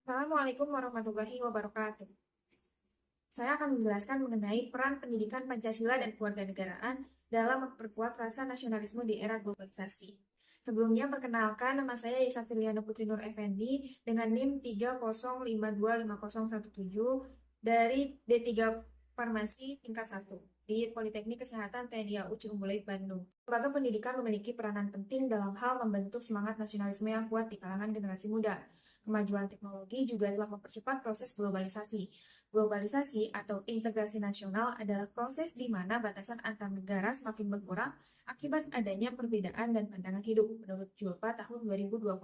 Assalamualaikum warahmatullahi wabarakatuh. Saya akan menjelaskan mengenai peran pendidikan Pancasila dan kewarganegaraan dalam memperkuat rasa nasionalisme di era globalisasi. Sebelumnya, perkenalkan nama saya Yesa Filiana Putri Nur Effendi dengan NIM 305250117 dari D3 Farmasi tingkat 1 di Politeknik Kesehatan TNI AU Ciumbuleuit, Bandung. Lembaga pendidikan memiliki peranan penting dalam hal membentuk semangat nasionalisme yang kuat di kalangan generasi muda. Kemajuan teknologi juga telah mempercepat proses globalisasi. Globalisasi atau integrasi nasional adalah proses di mana batasan antar negara semakin berkurang akibat adanya perbedaan dan pandangan hidup, menurut Julpa tahun 2025.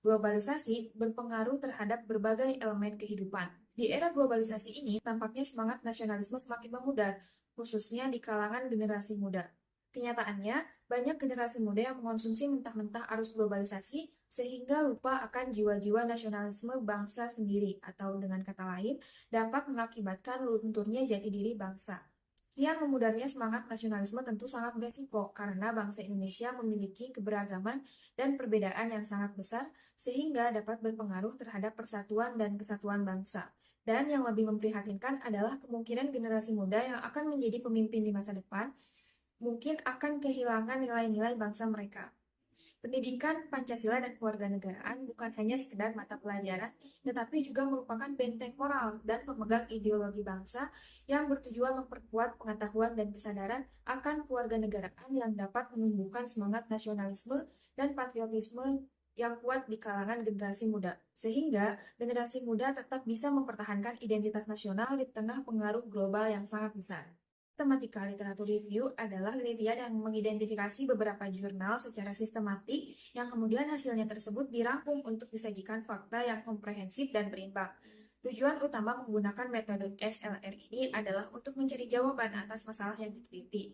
Globalisasi berpengaruh terhadap berbagai elemen kehidupan. Di era globalisasi ini, tampaknya semangat nasionalisme semakin memudar, khususnya di kalangan generasi muda. Kenyataannya, banyak generasi muda yang mengonsumsi mentah-mentah arus globalisasi sehingga lupa akan jiwa-jiwa nasionalisme bangsa sendiri, atau dengan kata lain, dapat mengakibatkan lunturnya jati diri bangsa. Kian memudarnya semangat nasionalisme tentu sangat beresiko karena bangsa Indonesia memiliki keberagaman dan perbedaan yang sangat besar sehingga dapat berpengaruh terhadap persatuan dan kesatuan bangsa. Dan yang lebih memprihatinkan adalah kemungkinan generasi muda yang akan menjadi pemimpin di masa depan mungkin akan kehilangan nilai-nilai bangsa mereka. Pendidikan Pancasila dan kewarganegaraan bukan hanya sekedar mata pelajaran, tetapi juga merupakan benteng moral dan pemegang ideologi bangsa yang bertujuan memperkuat pengetahuan dan kesadaran akan kewarganegaraan yang dapat menumbuhkan semangat nasionalisme dan patriotisme yang kuat di kalangan generasi muda, sehingga generasi muda tetap bisa mempertahankan identitas nasional di tengah pengaruh global yang sangat besar. Tematika literatur review adalah penelitian yang mengidentifikasi beberapa jurnal secara sistematik yang kemudian hasilnya tersebut dirangkum untuk disajikan fakta yang komprehensif dan berimbang. Tujuan utama menggunakan metode SLR ini adalah untuk mencari jawaban atas masalah yang diteliti.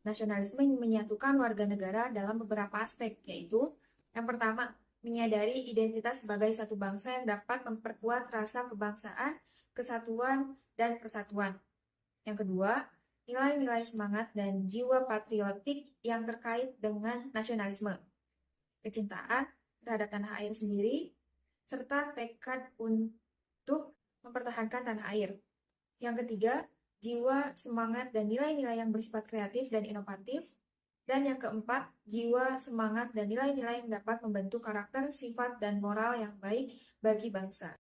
Nasionalisme menyatukan warga negara dalam beberapa aspek, yaitu yang pertama, menyadari identitas sebagai satu bangsa yang dapat memperkuat rasa kebangsaan, kesatuan, dan persatuan. Yang kedua, nilai-nilai semangat dan jiwa patriotik yang terkait dengan nasionalisme, kecintaan terhadap tanah air sendiri, serta tekad untuk mempertahankan tanah air. Yang ketiga, jiwa, semangat, dan nilai-nilai yang bersifat kreatif dan inovatif. Dan yang keempat, jiwa, semangat, dan nilai-nilai yang dapat membentuk karakter, sifat, dan moral yang baik bagi bangsa.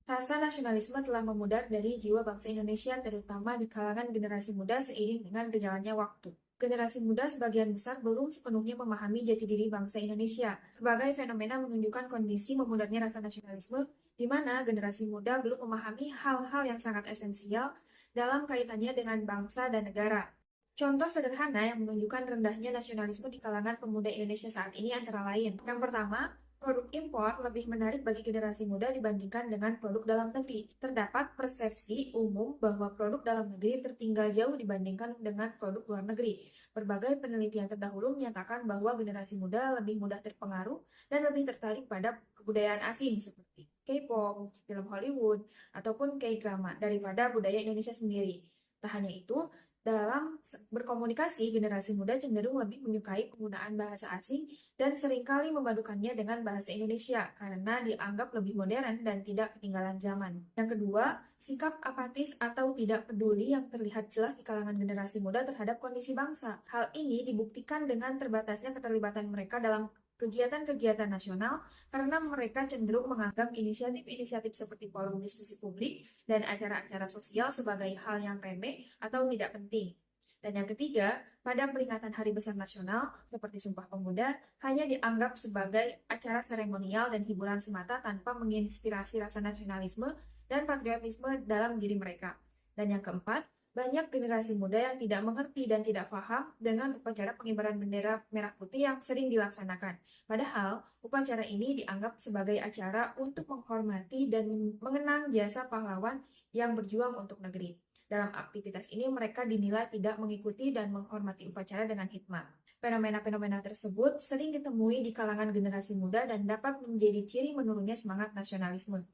Rasa nasionalisme telah memudar dari jiwa bangsa Indonesia, terutama di kalangan generasi muda seiring dengan berjalannya waktu. Generasi muda sebagian besar belum sepenuhnya memahami jati diri bangsa Indonesia. Berbagai fenomena menunjukkan kondisi memudarnya rasa nasionalisme, di mana generasi muda belum memahami hal-hal yang sangat esensial dalam kaitannya dengan bangsa dan negara. Contoh sederhana yang menunjukkan rendahnya nasionalisme di kalangan pemuda Indonesia saat ini antara lain. Yang pertama, produk impor lebih menarik bagi generasi muda dibandingkan dengan produk dalam negeri. Terdapat persepsi umum bahwa produk dalam negeri tertinggal jauh dibandingkan dengan produk luar negeri. Berbagai penelitian terdahulu menyatakan bahwa generasi muda lebih mudah terpengaruh dan lebih tertarik pada kebudayaan asing seperti K-pop, film Hollywood, ataupun K-drama daripada budaya Indonesia sendiri. Tak hanya itu, dalam berkomunikasi, generasi muda cenderung lebih menyukai penggunaan bahasa asing dan seringkali memadukannya dengan bahasa Indonesia karena dianggap lebih modern dan tidak ketinggalan zaman. Yang kedua, sikap apatis atau tidak peduli yang terlihat jelas di kalangan generasi muda terhadap kondisi bangsa. Hal ini dibuktikan dengan terbatasnya keterlibatan mereka dalam kegiatan-kegiatan nasional karena mereka cenderung menganggap inisiatif-inisiatif seperti forum diskusi publik dan acara-acara sosial sebagai hal yang remeh atau tidak penting. Dan yang ketiga, pada peringatan Hari Besar Nasional seperti Sumpah Pemuda hanya dianggap sebagai acara seremonial dan hiburan semata tanpa menginspirasi rasa nasionalisme dan patriotisme dalam diri mereka. Dan yang keempat, banyak generasi muda yang tidak mengerti dan tidak paham dengan upacara pengibaran bendera merah putih yang sering dilaksanakan. Padahal, upacara ini dianggap sebagai acara untuk menghormati dan mengenang jasa pahlawan yang berjuang untuk negeri. Dalam aktivitas ini, mereka dinilai tidak mengikuti dan menghormati upacara dengan hikmat. Fenomena-fenomena tersebut sering ditemui di kalangan generasi muda dan dapat menjadi ciri menurunnya semangat nasionalisme.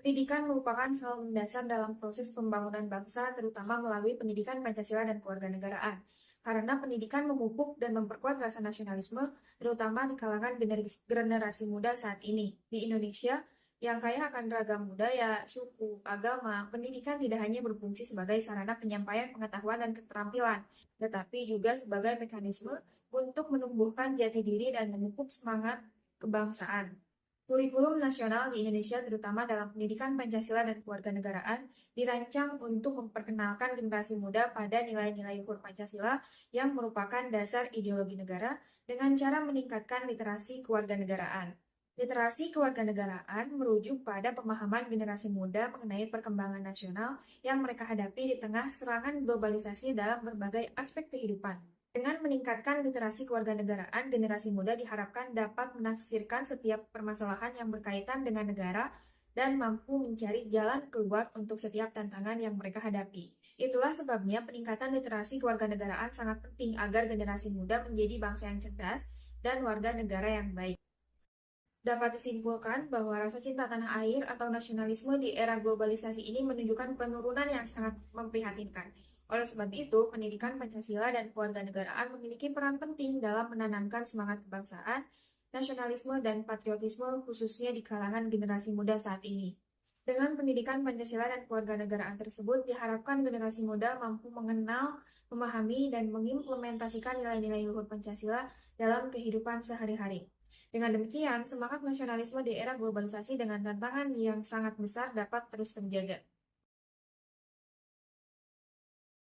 Pendidikan merupakan hal mendasar dalam proses pembangunan bangsa, terutama melalui pendidikan Pancasila dan kewarganegaraan. Karena pendidikan memupuk dan memperkuat rasa nasionalisme, terutama di kalangan generasi muda saat ini. Di Indonesia, yang kaya akan ragam budaya, suku, agama, pendidikan tidak hanya berfungsi sebagai sarana penyampaian pengetahuan dan keterampilan, tetapi juga sebagai mekanisme untuk menumbuhkan jati diri dan memupuk semangat kebangsaan. Kurikulum nasional di Indonesia, terutama dalam pendidikan Pancasila dan kewarganegaraan, dirancang untuk memperkenalkan generasi muda pada nilai-nilai luhur Pancasila yang merupakan dasar ideologi negara dengan cara meningkatkan literasi kewarganegaraan. Literasi kewarganegaraan merujuk pada pemahaman generasi muda mengenai perkembangan nasional yang mereka hadapi di tengah serangan globalisasi dalam berbagai aspek kehidupan. Dengan meningkatkan literasi kewarganegaraan, generasi muda diharapkan dapat menafsirkan setiap permasalahan yang berkaitan dengan negara dan mampu mencari jalan keluar untuk setiap tantangan yang mereka hadapi. Itulah sebabnya peningkatan literasi kewarganegaraan sangat penting agar generasi muda menjadi bangsa yang cerdas dan warga negara yang baik. Dapat disimpulkan bahwa rasa cinta tanah air atau nasionalisme di era globalisasi ini menunjukkan penurunan yang sangat memprihatinkan. Oleh sebab itu, pendidikan Pancasila dan kewarganegaraan memiliki peran penting dalam menanamkan semangat kebangsaan, nasionalisme, dan patriotisme khususnya di kalangan generasi muda saat ini. Dengan pendidikan Pancasila dan kewarganegaraan tersebut, diharapkan generasi muda mampu mengenal, memahami, dan mengimplementasikan nilai-nilai luhur Pancasila dalam kehidupan sehari-hari. Dengan demikian, semangat nasionalisme di era globalisasi dengan tantangan yang sangat besar dapat terus terjaga.